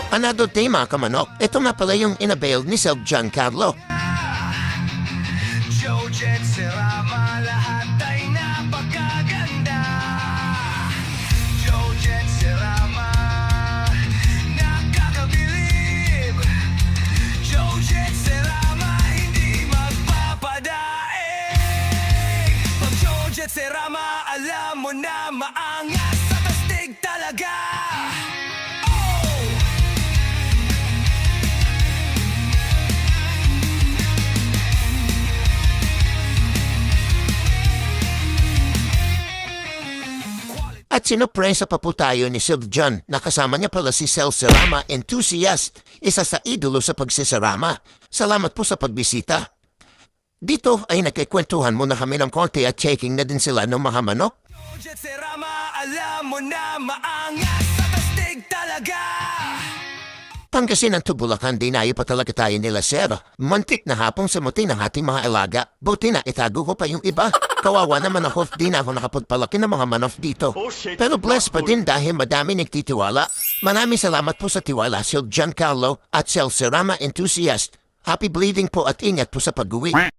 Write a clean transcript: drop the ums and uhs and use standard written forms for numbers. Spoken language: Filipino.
Another day mga kamanok, ito nga pala yung inabail ni Sir Giancarlo. Joe Jet, Serama, lahat ay napakaganda. Joe Jet, Serama, nakakabilib. Joe Jet, Serama, hindi magpapadaig. Pag Joe Jet, Serama, alam mo na maangas sa tastig talaga. At sinupresa pa po tayo ni Sir John na kasama niya pala si Sel Serama Enthusiast, isa sa idolo sa pagsisarama. Salamat po sa pagbisita. Dito ay nakikwentuhan muna kami ng konti at checking na din sila ng mga manok. Joe Jet, Serama, alam mo na maangas sa tastig talaga. Pangasinan to Bulacan, dinayo pa talaga tayo nila Sir. Mantik na hapong samuti ng ating mga alaga. Buti na itago ko pa yung iba. Kawawa naman ako, di na ako nakapagpalaki ng mga manok dito. Pero blessed pa din dahil madami nagtitiwala. Maraming salamat po sa tiwala, Sir Giancarlo at Sel Serama Enthusiast. Happy bleeding po at ingat po sa pag-uwi.